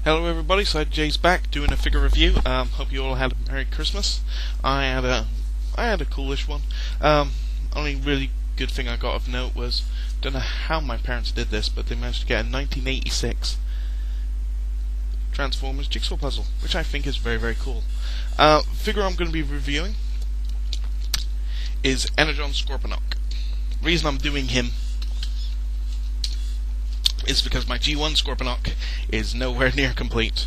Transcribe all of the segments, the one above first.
Hello everybody, Side J's back doing a figure review. Hope you all had a Merry Christmas. I had a coolish one. Only really good thing I got of note was, don't know how my parents did this, but they managed to get a 1986 Transformers jigsaw puzzle, which I think is very, very cool. Figure I'm going to be reviewing is Energon Scorponok. The reason I'm doing him is because my G1 Scorponok is nowhere near complete.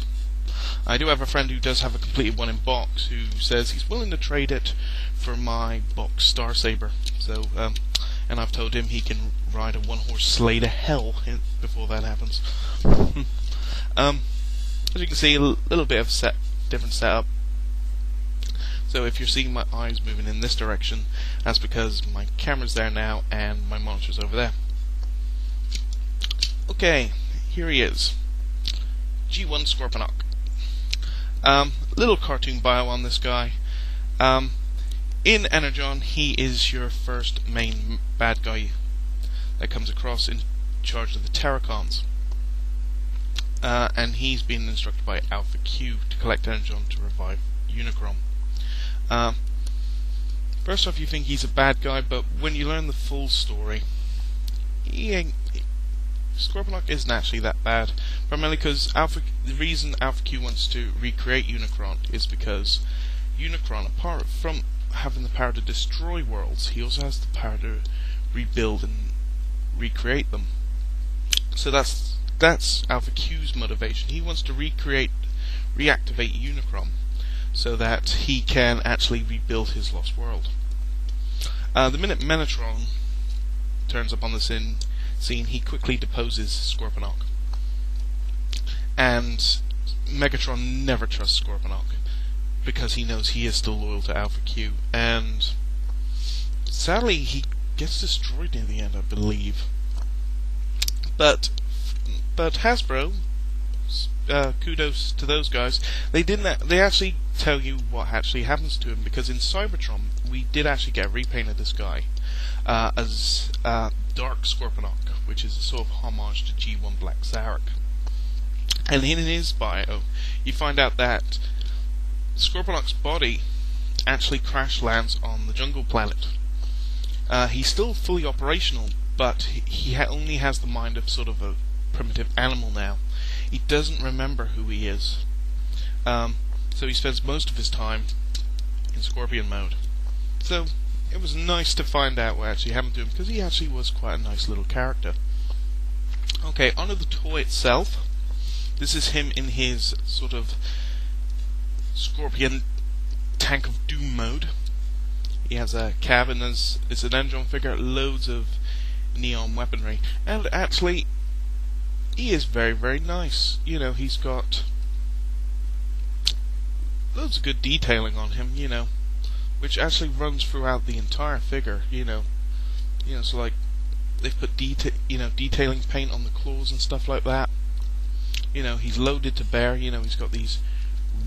I do have a friend who does have a completed one in box who says he's willing to trade it for my box Star Saber. So, and I've told him he can ride a one-horse sleigh to hell before that happens. As you can see, a little bit of different setup. So if you're seeing my eyes moving in this direction, that's because my camera's there now and my monitor's over there. Okay, here he is. G1 Scorponok. Little cartoon bio on this guy. In Energon, he is your first main bad guy that comes across in charge of the Terracons. And he's been instructed by Alpha Q to collect Energon to revive Unicron. First off, you think he's a bad guy, but when you learn the full story, Scorponok isn't actually that bad, primarily because the reason Alpha Q wants to recreate Unicron is because Unicron, apart from having the power to destroy worlds, he also has the power to rebuild and recreate them. So that's Alpha Q's motivation. He wants to reactivate Unicron so that he can actually rebuild his lost world. The minute Menatron turns up on the scene, he quickly deposes Scorponok. And Megatron never trusts Scorponok because he knows he is still loyal to Alpha Q. And sadly, he gets destroyed near the end, I believe. But Hasbro, kudos to those guys. They actually tell you what actually happens to him, because in Cybertron we did actually get a repaint of this guy as Dark Scorponok, which is a sort of homage to G1 Black Zarek. And in his bio, you find out that Scorponok's body actually crash lands on the jungle planet. He's still fully operational, but he only has the mind of sort of a primitive animal now. He doesn't remember who he is. So he spends most of his time in Scorpion mode. So it was nice to find out what actually happened to him, because he actually was quite a nice little character. Okay, onto the toy itself. This is him in his sort of Scorpion Tank of Doom mode. He has a cabin, it's an Energon figure, loads of neon weaponry, and actually he is very, very nice. You know, he's got loads of good detailing on him, you know, which actually runs throughout the entire figure, so like they've put detailing paint on the claws and stuff like that. He's loaded to bear. He's got these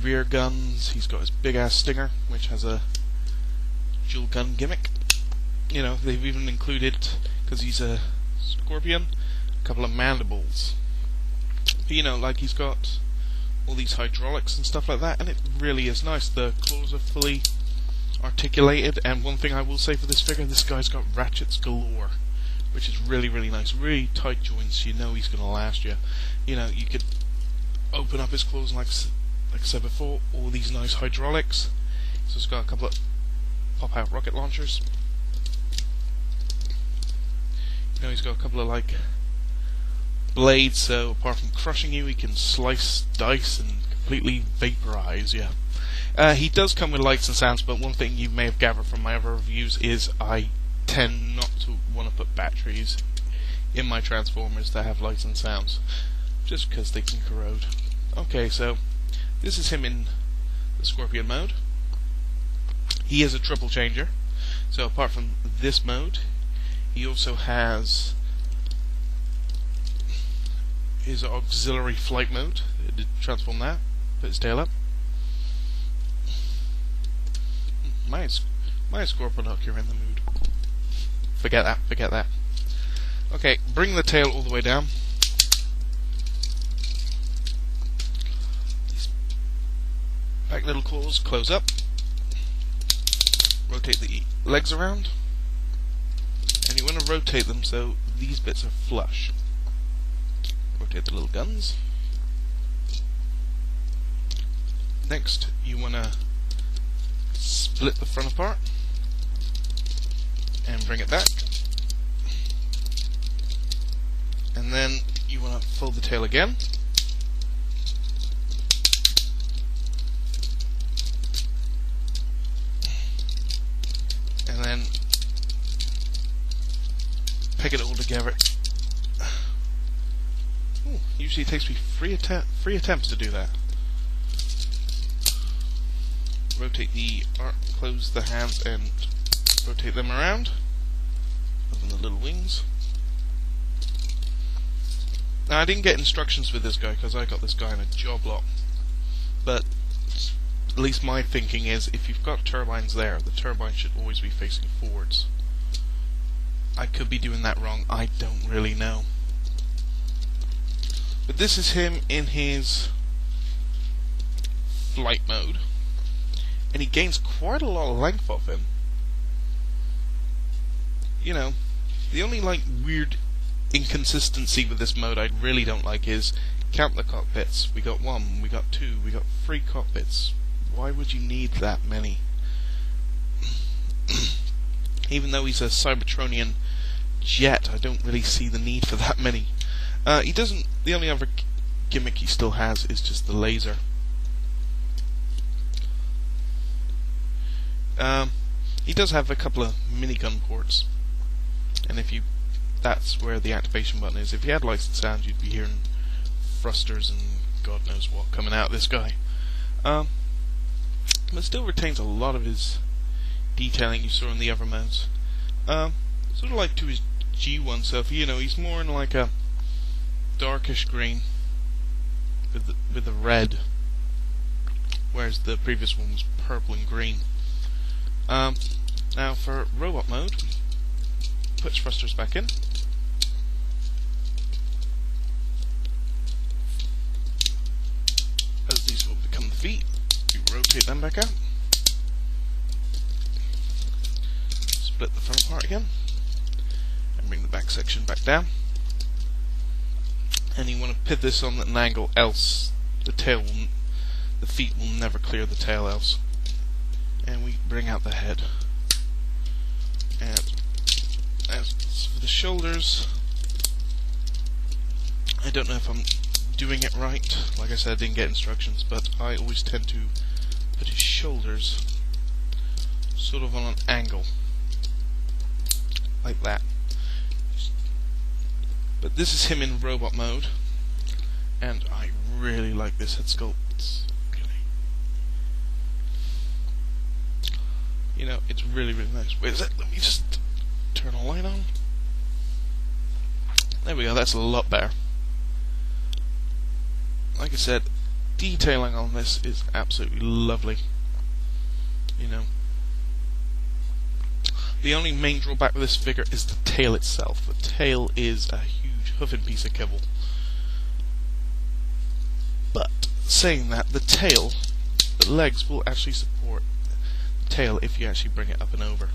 rear guns. He's got his big ass stinger, which has a dual gun gimmick. They've even included, because he's a Scorpion, a couple of mandibles. But, like he's got all these hydraulics and stuff like that, and it really is nice. The claws are fully articulated, and one thing I will say for this figure, this guy's got ratchets galore, which is really, really nice. Really tight joints. He's going to last you. You could open up his claws, and like I said before, all these nice hydraulics. So it's got a couple of pop-out rocket launchers. He's got a couple of like blades, so apart from crushing you, he can slice, dice, and completely vaporize you. He does come with lights and sounds, but one thing you may have gathered from my other reviews is I tend not to want to put batteries in my Transformers that have lights and sounds, just because they can corrode. Okay, so this is him in the Scorpion mode. He is a triple changer, so apart from this mode, he also has his auxiliary flight mode. It did transform that, put his tail up. My Scorponok, you're in the mood. Forget that. Okay, bring the tail all the way down. little claws close up. Rotate the legs around, and you want to rotate them so these bits are flush. Rotate the little guns. Next, you want to split the front apart and bring it back. And then you want to fold the tail again. And then peg it all together. Ooh, usually it takes me three attempts to do that. Rotate the arm, close the hands and rotate them around. Open the little wings. Now I didn't get instructions with this guy because I got this guy in a job lot. But at least my thinking is if you've got turbines there, the turbine should always be facing forwards. I could be doing that wrong, I don't really know. But this is him in his flight mode. And he gains quite a lot of length off him. You know, the only weird inconsistency with this mode I really don't like is count the cockpits. We got 1, we got 2, we got 3 cockpits. Why would you need that many? Even though he's a Cybertronian jet, I don't really see the need for that many. He doesn't. The only other gimmick he still has is just the laser. He does have a couple of minigun ports, and that's where the activation button is. If you had licensed sound, you'd be hearing thrusters and God knows what coming out of this guy. But still retains a lot of his detailing you saw in the other modes. Sort of like to his G1 self, you know, he's more in like a darkish green with the red, whereas the previous one was purple and green. Now for robot mode, put thrusters back in. As these will become the feet, you rotate them back out. Split the front part again, and bring the back section back down. And you want to pivot this on an angle, else the feet will never clear the tail else. And we bring out the head. And as for the shoulders, I don't know if I'm doing it right. Like I said, I didn't get instructions, but I always tend to put his shoulders sort of on an angle, like that. But this is him in robot mode, and I really like this head sculpt. You know, it's really, really nice. Wait a sec, let me just turn a light on. There we go, that's a lot better. Like I said, detailing on this is absolutely lovely. You know, the only main drawback with this figure is the tail itself. The tail is a huge huffing piece of kibble. But saying that, the legs will actually support the tail if you actually bring it up and over.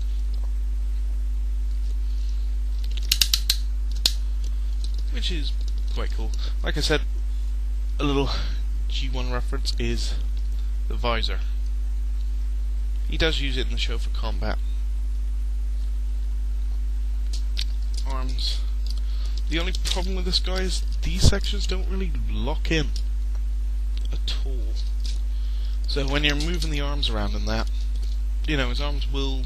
Which is quite cool. Like I said, a little G1 reference is the visor. He does use it in the show for combat. Arms. The only problem with this guy is these sections don't really lock in at all. So when you're moving the arms around and that, you know, his arms will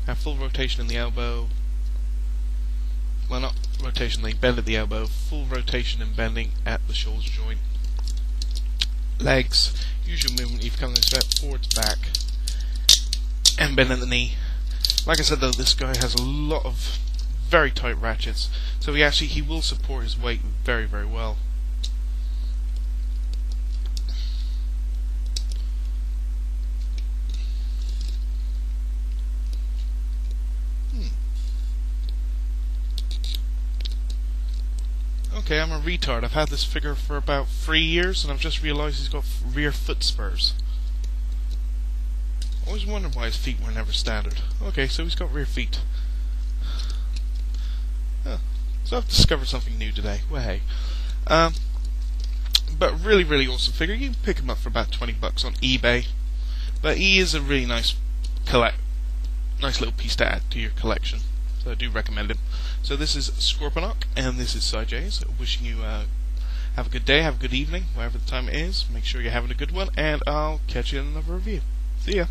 have full rotation in the elbow. Well, not rotation, they bend at the elbow, full rotation and bending at the shoulder joint. Legs, usual movement, you've come this way, forwards, back, and bend at the knee. Like I said though, this guy has a lot of very tight ratchets, so he will support his weight very, very well. Okay, I'm a retard. I've had this figure for about 3 years, and I've just realised he's got rear foot spurs. Always wondered why his feet were never standard. Okay, so he's got rear feet. Huh. So I've discovered something new today. Well, hey. But really, really awesome figure. You can pick him up for about $20 on eBay. But he is a really nice little piece to add to your collection. So I do recommend him. So this is Scorponok, and this is Cy So wishing you have a good day, have a good evening, whatever the time it is. Make sure you're having a good one, and I'll catch you in another review. See ya.